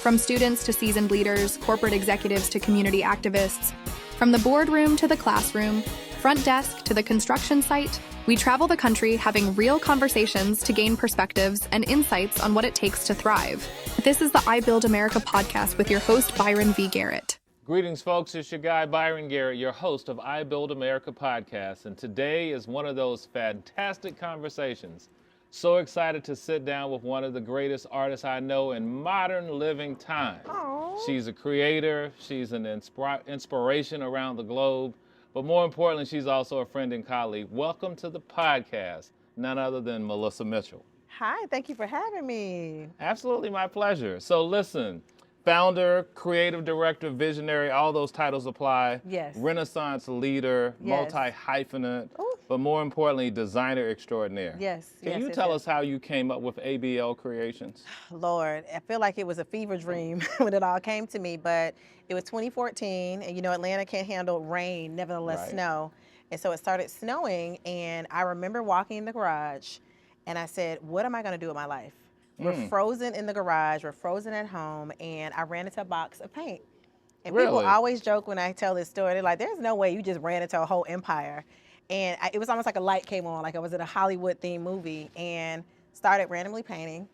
From students to seasoned leaders, corporate executives to community activists, from the boardroom to the classroom, front desk to the construction site, we travel the country having real conversations to gain perspectives and insights on what it takes to thrive. This is the iBuild America podcast with your host, Byron V. Garrett. Greetings, folks. It's your guy, Byron Garrett, your host of iBuild America podcast. And today is one of those fantastic conversations. So excited to sit down with one of the greatest artists I know in modern living time. Aww. She's a creator. She's an inspiration around the globe. But more importantly, she's also a friend and colleague. Welcome to the podcast, none other than Melissa Mitchell. Hi, thank you for having me. Absolutely my pleasure. So listen, founder, creative director, visionary, all those titles apply. Yes. Renaissance leader, Yes. multi-hyphenate, Ooh. but more importantly, designer extraordinaire. Yes. Can you yes, tell yes. us how you came up with Abeille Creations? Lord, I feel like it was a fever dream when it all came to me, but it was 2014, and you know, Atlanta can't handle rain, nevertheless Right. snow. And so it started snowing, and I remember walking in the garage, and I said, what am I gonna do with my life? We're frozen in the garage, we're frozen at home, and I ran into a box of paint. And people Really? always joke when I tell this story, they're like, there's no way you just ran into a whole empire. And it was almost like a light came on, like I was in a Hollywood themed movie, and started randomly painting.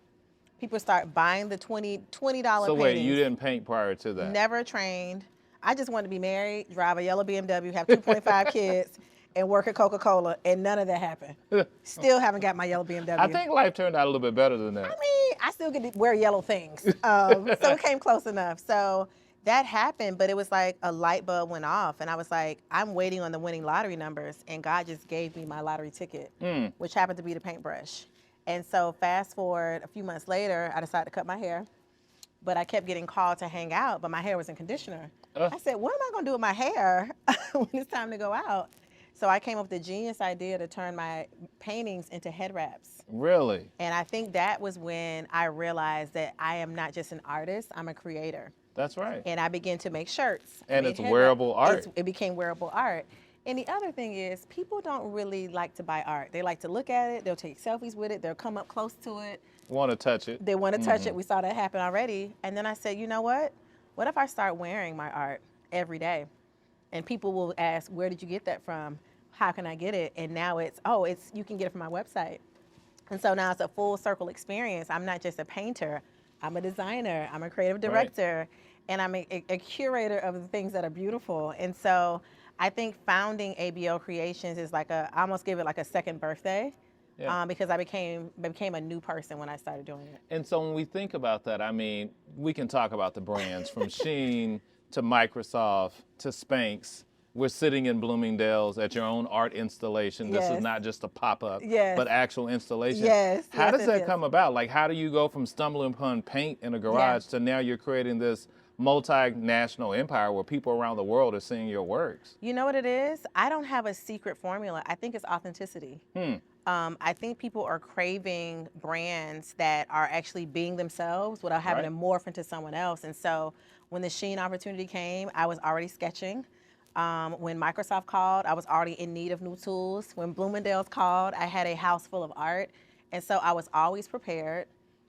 People start buying the $20 So wait, paintings. you didn't paint prior to that? Never trained. I just wanted to be married, drive a yellow BMW, have 2.5 kids, and work at Coca-Cola, and none of that happened. Still haven't got my yellow BMW. I think life turned out a little bit better than that. I mean, I still get to wear yellow things. So it came close enough. So that happened, but it was like a light bulb went off, and I was like, I'm waiting on the winning lottery numbers, and God just gave me my lottery ticket, which happened to be the paintbrush. And so fast forward a few months later, I decided to cut my hair, but I kept getting called to hang out, but my hair was in conditioner. I said, what am I gonna do with my hair when it's time to go out? So I came up with the genius idea to turn my paintings into head wraps. Really? And I think that was when I realized that I am not just an artist, I'm a creator. That's right. And I began to make shirts. And I it's made wearable art. It became wearable art. And the other thing is, people don't really like to buy art. They like to look at it, they'll take selfies with it, they'll come up close to it. Want to touch it. They want to touch it. We saw that happen already. And then I said, you know what? What if I start wearing my art every day? And people will ask, where did you get that from? How can I get it? And now it's you can get it from my website. And so now it's a full circle experience. I'm not just a painter, I'm a designer, I'm a creative director, and I'm a curator of the things that are beautiful. And so I think founding Abeille Creations is like I almost give it like a second birthday. Yeah. Because I became a new person when I started doing it. And so when we think about that, I mean, we can talk about the brands from SHEIN to Microsoft to SPANX. We're sitting in Bloomingdale's at your own art installation. This is not just a pop-up, but actual installation. How does that come about? Like, how do you go from stumbling upon paint in a garage to now you're creating this multinational empire where people around the world are seeing your works? You know what it is? I don't have a secret formula. I think it's authenticity. I think people are craving brands that are actually being themselves without having to morph into someone else. And so when the SHEIN opportunity came, I was already sketching. When Microsoft called, I was already in need of new tools. When Bloomingdale's called, I had a house full of art. And so I was always prepared.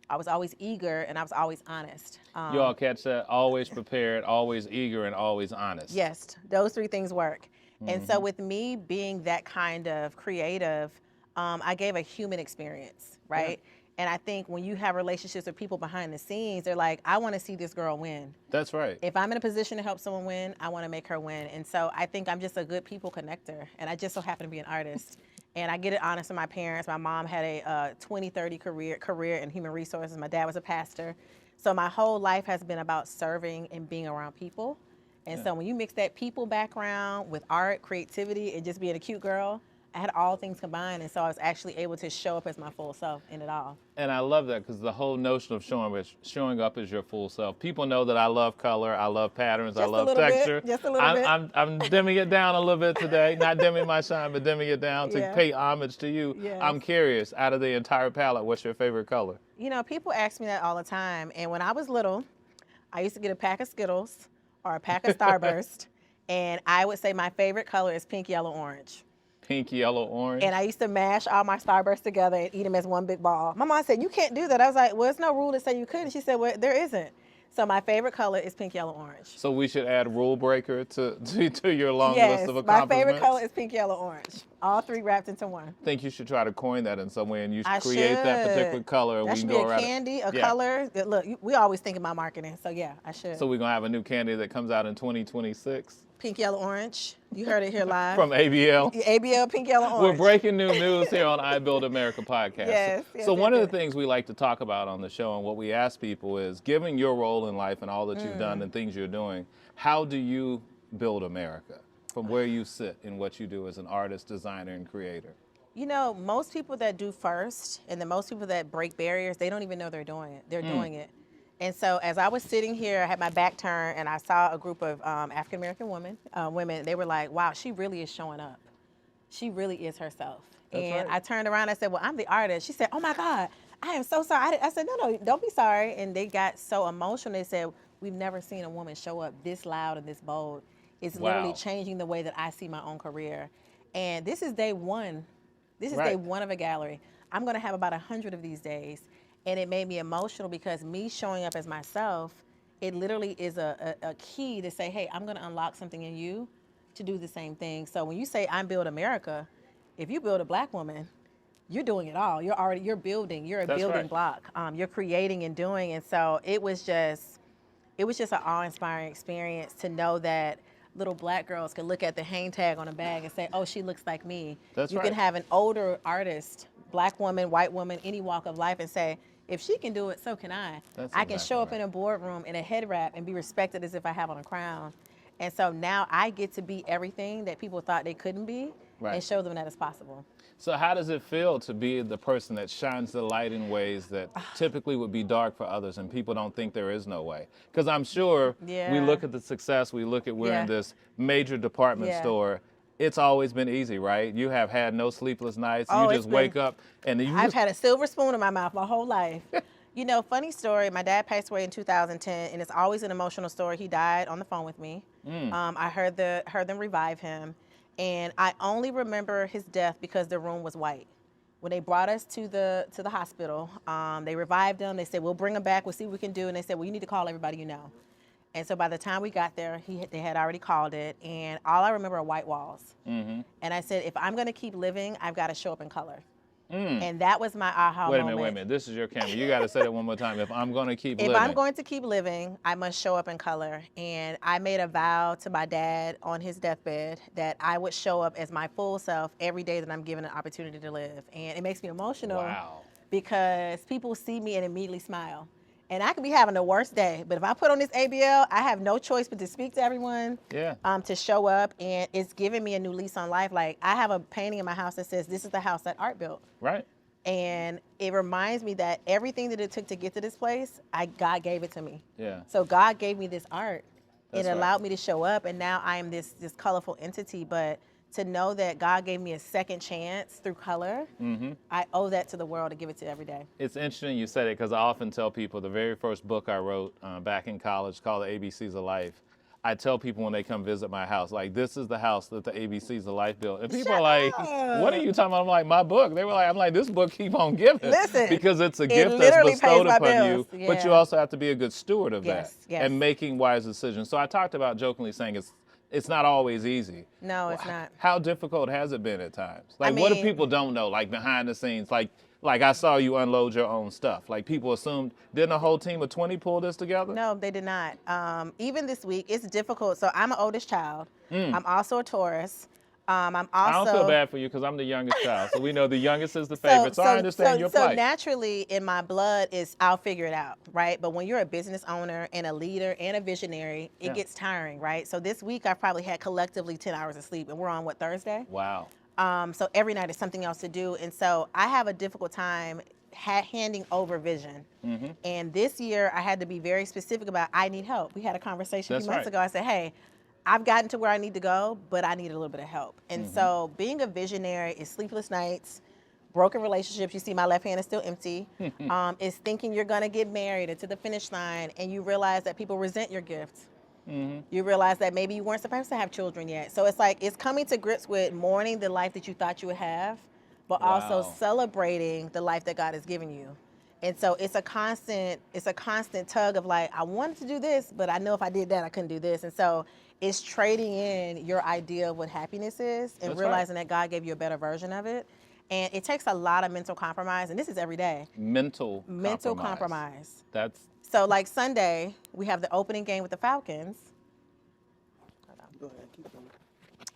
I was always eager, and I was always honest. You all catch that? Always prepared, always eager, and always honest. Yes, those three things work. And so with me being that kind of creative, I gave a human experience, right? And I think when you have relationships with people behind the scenes, they're like, I want to see this girl win. That's right. If I'm in a position to help someone win, I want to make her win. And so I think I'm just a good people connector, and I just so happen to be an artist. And I get it honest with my parents. My mom had a 20-30 career in human resources. My dad was a pastor. So my whole life has been about serving and being around people. And so when you mix that people background with art, creativity, and just being a cute girl, I had all things combined, and so I was actually able to show up as my full self in it all. And I love that because the whole notion of showing up as your full self. People know that I love color, I love patterns, I love texture. Just a little bit. I'm dimming it down a little bit today. Not dimming my shine, but dimming it down to pay homage to you. Yes. I'm curious, out of the entire palette, what's your favorite color? You know, people ask me that all the time. And when I was little, I used to get a pack of Skittles or a pack of Starburst, and I would say my favorite color is pink, yellow, orange. Pink, yellow, orange. And I used to mash all my Starbursts together and eat them as one big ball. My mom said, you can't do that. I was like, well, there's no rule to say you couldn't. She said, well, there isn't. So my favorite color is pink, yellow, orange. So we should add rule breaker to your long Yes, list of my accomplishments? favorite color is pink, yellow, orange. All three wrapped into one. I think you should try to coin that in some way, and you should I create that particular color. And that we should can be go a around candy, a color. Look, we always think about marketing, so yeah, I should. So we're going to have a new candy that comes out in 2026? Pink, yellow, orange. You heard it here live. From ABL? ABL, pink, yellow, orange. We're breaking new news here on iBuild America podcast. Yes, so one of the things we like to talk about on the show and what we ask people is, given your role in life and all that you've done and things you're doing, how do you build America from where you sit in what you do as an artist, designer, and creator? You know, most people that do first and the most people that break barriers, they don't even know they're doing it. They're doing it. And so as I was sitting here, I had my back turned and I saw a group of African-American women. They were like, wow, she really is showing up. She really is herself. That's and right. I turned around and I said, well, I'm the artist. She said, oh my God, I am so sorry. I said, no, don't be sorry. And they got so emotional. They said, we've never seen a woman show up this loud and this bold. It's literally changing the way that I see my own career. And this is day one. This is day one of a gallery. I'm going to have about 100 of these days. And it made me emotional because me showing up as myself, it literally is a key to say, hey, I'm going to unlock something in you to do the same thing. So when you say I'm Build America, if you build a Black woman, you're doing it all. You're building. You're a building block. You're creating and doing. And so it was just an awe-inspiring experience to know that little Black girls can look at the hang tag on a bag and say, oh, she looks like me. You can have an older artist, Black woman, white woman, any walk of life, and say, if she can do it, so can I. I can show up in a boardroom in a head wrap and be respected as if I have on a crown. And so now I get to be everything that people thought they couldn't be and show them that it's possible. So how does it feel to be the person that shines the light in ways that typically would be dark for others and people don't think there is no way? Because I'm sure we look at the success, we look at we're in this major department store. It's always been easy, right? You have had no sleepless nights. You just wake up and I've had a silver spoon in my mouth my whole life. You know, funny story, my dad passed away in 2010, and it's always an emotional story. He died on the phone with me. I heard them revive him, and I only remember his death because the room was white. When they brought us to the hospital, they revived him. They said, we'll bring him back. We'll see what we can do. And they said, well, you need to call everybody you know. And so by the time we got there, they had already called it, and all I remember are white walls. And I said, if I'm going to keep living, I've got to show up in color. And that was my aha moment. Wait a minute. This is your camera. You got to say that one more time. If I'm going to keep living. If I'm going to keep living, I must show up in color. And I made a vow to my dad on his deathbed that I would show up as my full self every day that I'm given an opportunity to live. And it makes me emotional because people see me and immediately smile. And I could be having the worst day, but if I put on this ABL, I have no choice but to speak to everyone, to show up, and it's giving me a new lease on life. Like, I have a painting in my house that says, this is the house that art built. Right. And it reminds me that everything that it took to get to this place, God gave it to me. Yeah. So God gave me this art. It allowed me to show up, and now I am this colorful entity, but to know that God gave me a second chance through color, I owe that to the world to give it to every day. It's interesting you said it because I often tell people the very first book I wrote back in college called The ABCs of Life, I tell people when they come visit my house, like, this is the house that the ABCs of Life built. And people are like, what are you talking about? I'm like, my book. They were like, I'm like, this book keep on giving. Listen, because it's a gift that's bestowed upon you, but you also have to be a good steward of that and making wise decisions. So I talked about jokingly saying it's not always easy. No, it's not. How difficult has it been at times? Like, what do people don't know, like behind the scenes? Like I saw you unload your own stuff. Like, people assumed, didn't a whole team of 20 pull this together? No, they did not. Even this week, it's difficult. So I'm an oldest child. I'm also a Taurus. I don't feel bad for you because I'm the youngest child. So we know the youngest is the favorite. So I understand your plight. So naturally, in my blood is I'll figure it out, right? But when you're a business owner and a leader and a visionary, it gets tiring, right? So this week I probably had collectively 10 hours of sleep, and we're on Thursday? Wow. So every night is something else to do, and so I have a difficult time handing over vision. And this year I had to be very specific about I need help. We had a conversation a few months ago. I said, hey, I've gotten to where I need to go, but I need a little bit of help. And so being a visionary is sleepless nights, broken relationships. You see my left hand is still empty. It's thinking you're going to get married and to the finish line, and you realize that people resent your gifts. You realize that maybe you weren't supposed to have children yet. So it's like, it's coming to grips with mourning the life that you thought you would have, but also celebrating the life that God has given you. And so it's a constant tug of like, I wanted to do this, but I know if I did that, I couldn't do this. And so it's trading in your idea of what happiness is and realizing that God gave you a better version of it. And it takes a lot of mental compromise, and this is every day. Mental compromise. That's so like Sunday, we have the opening game with the Falcons. Go ahead, keep going.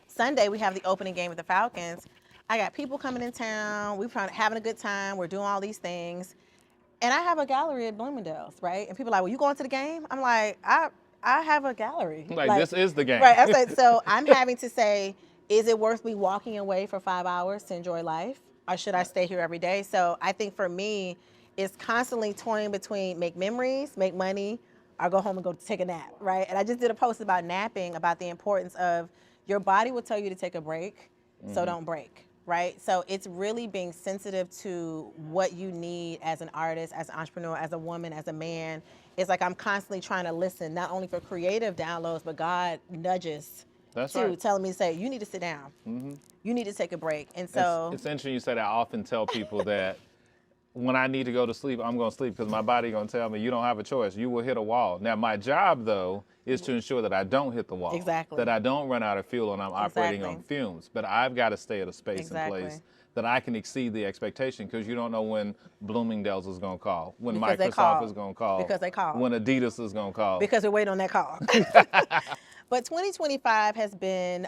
Sunday, we have the opening game with the Falcons. I got people coming in town. We're having a good time. We're doing all these things. And I have a gallery at Bloomingdale's, right? And people are like, well, you going to the game? I'm like, I have a gallery. like this is the game. Right. I said, so I'm having to say, is it worth me walking away for 5 hours to enjoy life? Or should I stay here every day? So I think for me, it's constantly toying between make memories, make money, or go home and go take a nap, right? And I just did a post about napping, about the importance of your body will tell you to take a break, so don't break, right? So it's really being sensitive to what you need as an artist, as an entrepreneur, as a woman, as a man. It's like I'm constantly trying to listen, not only for creative downloads, but God nudges telling me to say, you need to sit down. You need to take a break. And so it's interesting you said I often tell people that when I need to go to sleep, I'm going to sleep because my body going to tell me you don't have a choice. You will hit a wall. Now, my job, though, is to ensure that I don't hit the wall. Exactly. That I don't run out of fuel and I'm operating on fumes. But I've got to stay at a space and place that I can exceed the expectation because you don't know when Bloomingdale's is going to call, when Microsoft is going to call. Because they call. When Adidas is going to call. Because we're waiting on that call. But 2025 has been,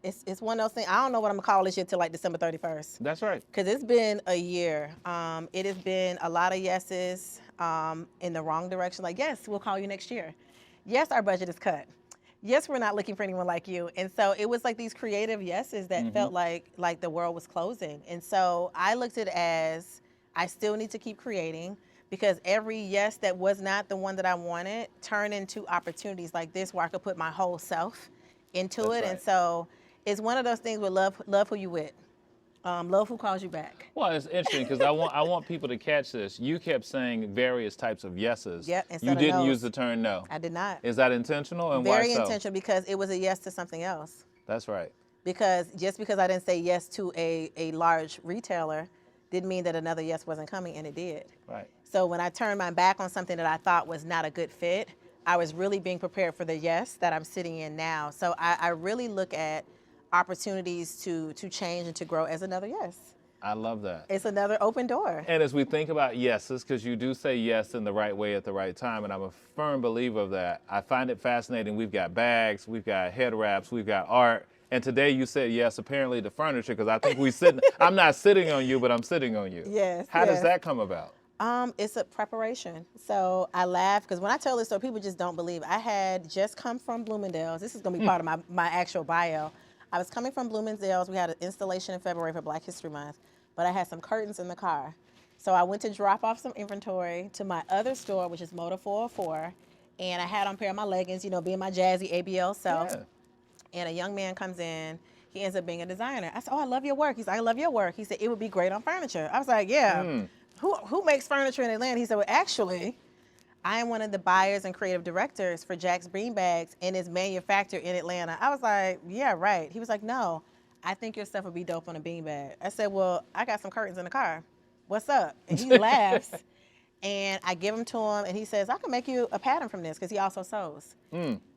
it's one of those things, I don't know what I'm gonna call this year till like December 31st. That's right. Because it's been a year. It has been a lot of yeses in the wrong direction. Like, yes, we'll call you next year. Yes, our budget is cut. Yes, we're not looking for anyone like you. And so it was like these creative yeses that felt like the world was closing. And so I looked at it as I still need to keep creating, because every yes that was not the one that I wanted turned into opportunities like this where I could put my whole self into it. And so it's one of those things with love who you with. Love who calls you back. Well, it's interesting because I want people to catch this. You kept saying various types of yeses. Yep, you didn't use the term no. I did not. Is that intentional, and Very why so? intentional, because it was a yes to something else. That's right. Because just because I didn't say yes to a large retailer didn't mean that another yes wasn't coming, and it did. Right. So when I turned my back on something that I thought was not a good fit, I was really being prepared for the yes that I'm sitting in now. So I really look at opportunities to change and to grow as another yes. I love that. It's another open door. And as we think about yeses, because you do say yes in the right way at the right time, and I'm a firm believer of that, I find it fascinating. We've got bags, we've got head wraps, we've got art. And today you said yes, apparently to furniture, because I think we sitting, I'm not sitting on you, but I'm sitting on you. Yes. How does that come about? It's a preparation. So I laugh because when I tell this story, people just don't believe. I had just come from Bloomingdale's. This is going to be part of my actual bio. I was coming from Bloomingdale's. We had an installation in February for Black History Month, but I had some curtains in the car. So I went to drop off some inventory to my other store, which is Motor 404, and I had on a pair of my leggings, you know, being my jazzy ABL self. Yeah. And a young man comes in. He ends up being a designer. I said, oh, I love your work. He's like, I love your work. He said, it would be great on furniture. I was like, yeah. Who makes furniture in Atlanta? He said, well, actually, I am one of the buyers and creative directors for Jack's Beanbags, and it's manufactured in Atlanta. I was like, yeah, right. He was like, no, I think your stuff would be dope on a beanbag. I said, well, I got some curtains in the car. What's up? And he laughs, and I give them to him, and he says, I can make you a pattern from this, because he also sews.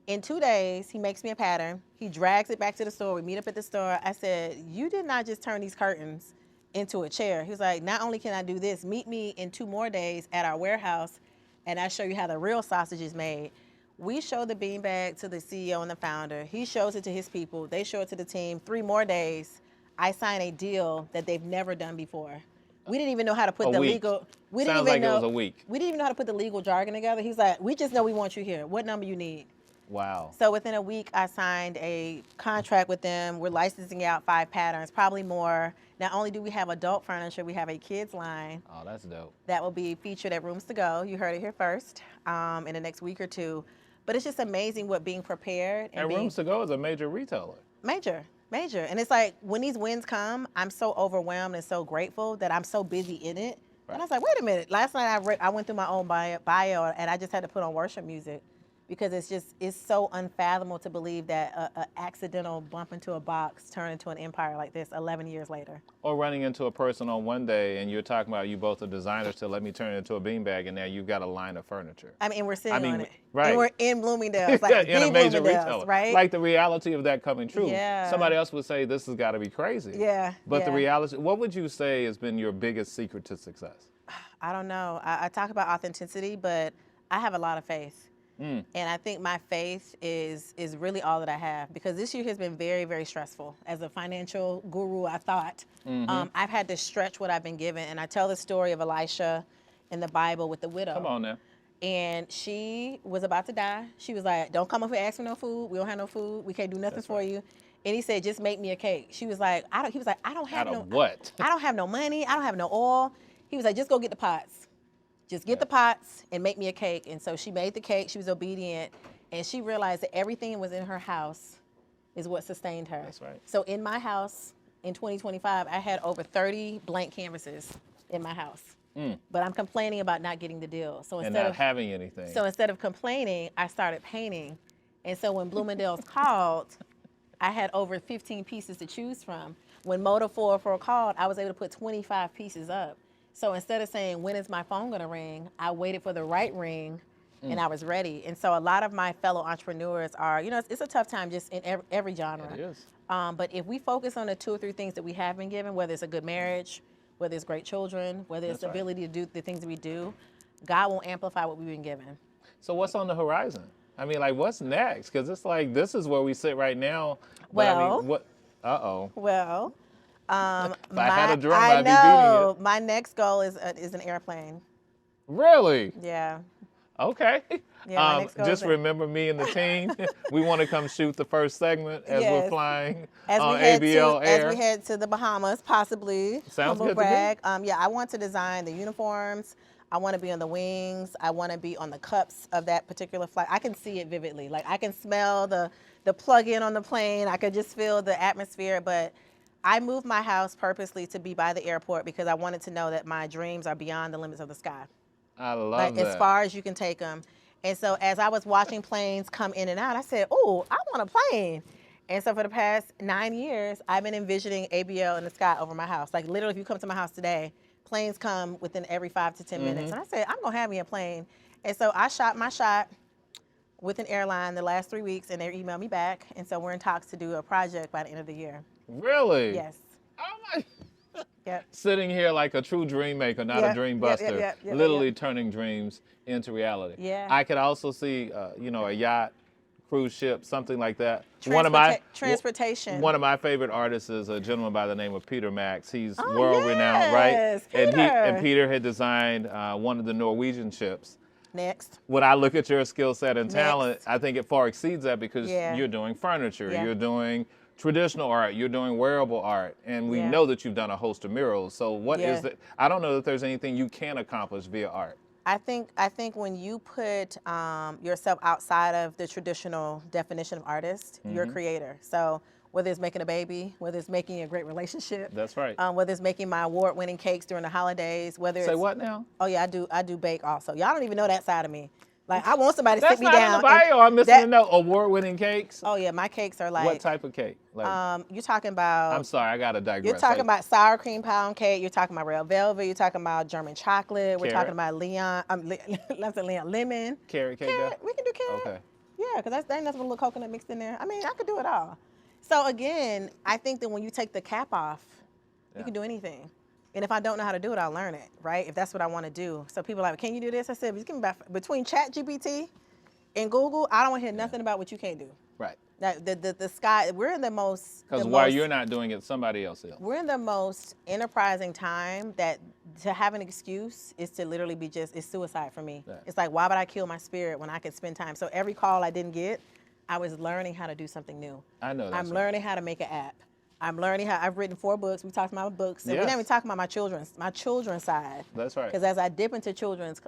In 2 days, he makes me a pattern. He drags it back to the store. We meet up at the store. I said, you did not just turn these curtains into a chair. He was like, not only can I do this, meet me in 2 more days at our warehouse, and I show you how the real sausage is made. We show the beanbag to the CEO and the founder. He shows it to his people. They show it to the team. 3 more days, I sign a deal that they've never done before. We didn't even know how to put the legal. Sounds like it was a week. We didn't even know how to put the legal jargon together. He's like, we just know we want you here. What number you need? Wow. So within a week, I signed a contract with them. We're licensing out 5 patterns, probably more. Not only do we have adult furniture, we have a kids line. Oh, that's dope. That will be featured at Rooms to Go. You heard it here first in the next week or 2. But it's just amazing what being prepared. And Rooms to Go is a major retailer. Major. And it's like when these wins come, I'm so overwhelmed and so grateful that I'm so busy in it. Right. And I was like, wait a minute. Last night I went through my own bio and I just had to put on worship music. because it's so unfathomable to believe that a accidental bump into a box turned into an empire like this 11 years later. Or running into a person on one day and you're talking about you both are designers to let me turn it into a beanbag, and now you've got a line of furniture. I mean, we're sitting on it. Right. And we're in Bloomingdale's, like in a major Bloomingdale's, retailer. right? Like the reality of that coming true. Yeah. Somebody else would say this has got to be crazy. Yeah. But the yeah. reality, what would you say has been your biggest secret to success? I don't know. I talk about authenticity, but I have a lot of faith. And I think my faith is really all that I have, because this year has been very, very stressful. As a financial guru, I thought, I've had to stretch what I've been given. And I tell the story of Elisha in the Bible with the widow. Come on now. And she was about to die. She was like, don't come up here asking for no food. We don't have no food. We can't do nothing for you. And he said, just make me a cake. She was like, he was like, I don't have what? I don't have no money. I don't have no oil. He was like, just go get the pots. Just get the pots and make me a cake. And so she made the cake. She was obedient. And she realized that everything was in her house is what sustained her. That's right. So in my house in 2025, I had over 30 blank canvases in my house. But I'm complaining about not getting the deal. So instead of having anything. So instead of complaining, I started painting. And so when Bloomingdale's called, I had over 15 pieces to choose from. When Motor 404 called, I was able to put 25 pieces up. So instead of saying, when is my phone going to ring, I waited for the right ring, and I was ready. And so a lot of my fellow entrepreneurs are, it's a tough time just in every genre. It is. But if we focus on the 2 or 3 things that we have been given, whether it's a good marriage, whether it's great children, whether it's the ability to do the things that we do, God will amplify what we've been given. So what's on the horizon? I mean, like, what's next? Because it's like, this is where we sit right now. But Well, I mean, what? Uh-oh. Well, if I had a drum, I'd be beating it. My next goal is an airplane. Really? Yeah. Okay. Yeah, my next goal just is remember me and the team. We want to come shoot the first segment as we're Yes. flying As on we head ABL Air. As we head to the Bahamas, possibly. Sounds Humble good to me. brag. Yeah, I want to design the uniforms. I want to be on the wings. I want to be on the cups of that particular flight. I can see it vividly. Like, I can smell the plug-in on the plane. I could just feel the atmosphere. But I moved my house purposely to be by the airport because I wanted to know that my dreams are beyond the limits of the sky. I love like, that. as far as you can take them. And so as I was watching planes come in and out, I said, oh, I want a plane. And so for the past 9 years, I've been envisioning ABL in the sky over my house. Like, literally, if you come to my house today, planes come within every 5 to 10 minutes. And I said, I'm going to have me a plane. And so I shot my shot with an airline the last 3 weeks, and they emailed me back. And so we're in talks to do a project by the end of the year. Really? Yes. Oh, my. Yep. Sitting here like a true dream maker, not a dream buster, literally turning dreams into reality. Yeah. I could also see, a yacht, cruise ship, something like that. Transportation. One of my favorite artists is a gentleman by the name of Peter Max. He's world-renowned, right? Peter. And Peter had designed one of the Norwegian ships. Next. When I look at your skill set and talent, I think it far exceeds that because you're doing furniture, you're doing traditional art, you're doing wearable art, and we know that you've done a host of murals. So what is it? I don't know that there's anything you can accomplish via art. I think when you put yourself outside of the traditional definition of artist, you're a creator. So whether it's making a baby, whether it's making a great relationship. That's right. Whether it's making my award-winning cakes during the holidays, whether it's... Say what now? Oh yeah, I do bake also. Y'all don't even know that side of me. Like, I want somebody to sit me down. That's not in the bio. I'm missing to know. Award-winning cakes? Oh yeah, my cakes are like... What type of cake? Like, you're talking about... I'm sorry, I gotta digress. You're talking about sour cream pound cake. You're talking about red velvet. You're talking about German chocolate. We're talking about lemon. Carrot cake? We can do carrot. Okay. Yeah, because there ain't nothing but a little coconut mixed in there. I mean, I could do it all. So again, I think that when you take the cap off, you can do anything. And if I don't know how to do it, I'll learn it, right? If that's what I want to do. So people are like, can you do this? I said, just give me between ChatGPT and Google, I don't want to hear nothing about what you can't do. Right. The sky, we're in the most... Because while you're not doing it, somebody else is. We're in the most enterprising time that to have an excuse is to literally be it's suicide for me. Yeah. It's like, why would I kill my spirit when I could spend time? So every call I didn't get, I was learning how to do something new. I know that. I'm learning how to make an app. I'm learning how, I've written 4 books. We talked about books. And we didn't even talk about my children's side. That's right. Because as I dip into children's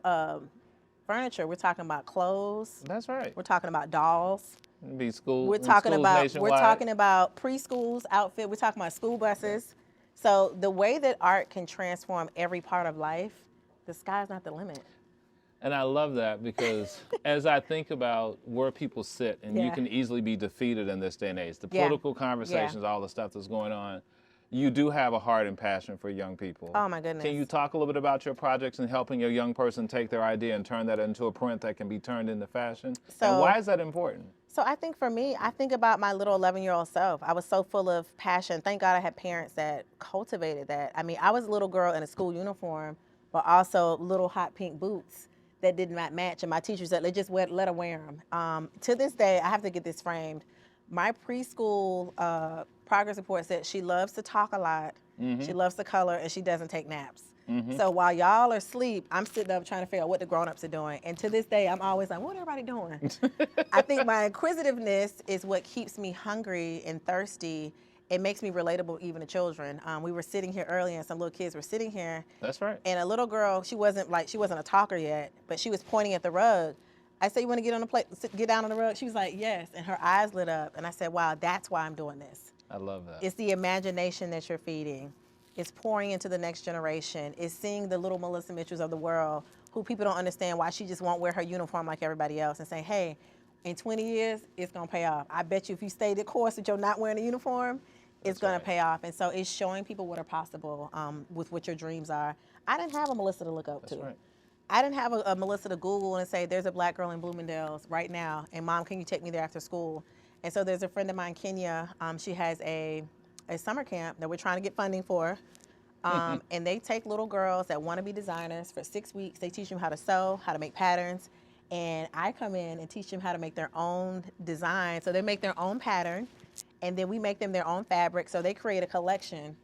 furniture, we're talking about clothes. That's right. We're talking about dolls. Be school. We're talking about nationwide. preschools outfit. We're talking about school buses. So the way that art can transform every part of life, the sky's not the limit. And I love that because as I think about where people sit, and you can easily be defeated in this day and age, the political conversations, all the stuff that's going on, you do have a heart and passion for young people. Oh my goodness. Can you talk a little bit about your projects and helping a young person take their idea and turn that into a print that can be turned into fashion? And why is that important? So I think for me, I think about my little 11-year-old self. I was so full of passion. Thank God I had parents that cultivated that. I mean, I was a little girl in a school uniform, but also little hot pink boots that did not match. And my teachers said, let her wear them. To this day, I have to get this framed. My preschool progress report said she loves to talk a lot, she loves to color, and she doesn't take naps. So while y'all are asleep, I'm sitting up trying to figure out what the grown-ups are doing. And to this day, I'm always like, what everybody doing? I think my inquisitiveness is what keeps me hungry and thirsty. It makes me relatable even to children. We were sitting here earlier and some little kids were sitting here. That's right. And a little girl, she wasn't a talker yet, but she was pointing at the rug. I said, you want to get on the plate, get down on the rug? She was like, yes. And her eyes lit up. And I said, wow, that's why I'm doing this. I love that. It's the imagination that you're feeding. It's pouring into the next generation. It's seeing the little Melissa Mitchells of the world who people don't understand why she just won't wear her uniform like everybody else and say, hey, in 20 years, it's going to pay off. I bet you if you stay the course that you're not wearing a uniform, it's going to pay off. And so it's showing people what are possible with what your dreams are. I didn't have a Melissa to look up to. Right. I didn't have a Melissa to Google and say, there's a black girl in Bloomingdale's right now, and Mom, can you take me there after school? And so there's a friend of mine, Kenya. She has a summer camp that we're trying to get funding for. And they take little girls that want to be designers for 6 weeks. They teach them how to sew, how to make patterns. And I come in and teach them how to make their own design. So they make their own pattern, and then we make them their own fabric. So they create a collection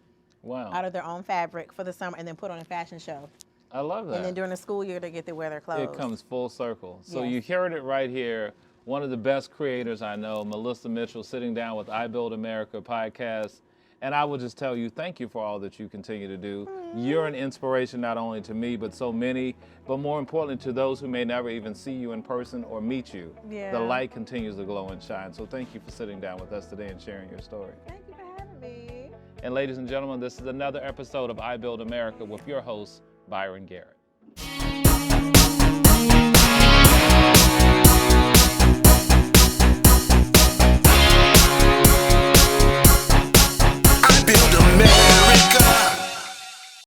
out of their own fabric for the summer and then put on a fashion show. I love that. And then during the school year, they get to wear their clothes. It comes full circle. So you heard it right here. One of the best creators I know, Melissa Mitchell, sitting down with iBuild America podcast. And I will just tell you, thank you for all that you continue to do. You're an inspiration not only to me, but so many, but more importantly to those who may never even see you in person or meet you. The light continues to glow and shine. So thank you for sitting down with us today and sharing your story. Thank you for having me. And ladies and gentlemen, this is another episode of iBuild America with your host, Byron Garrett.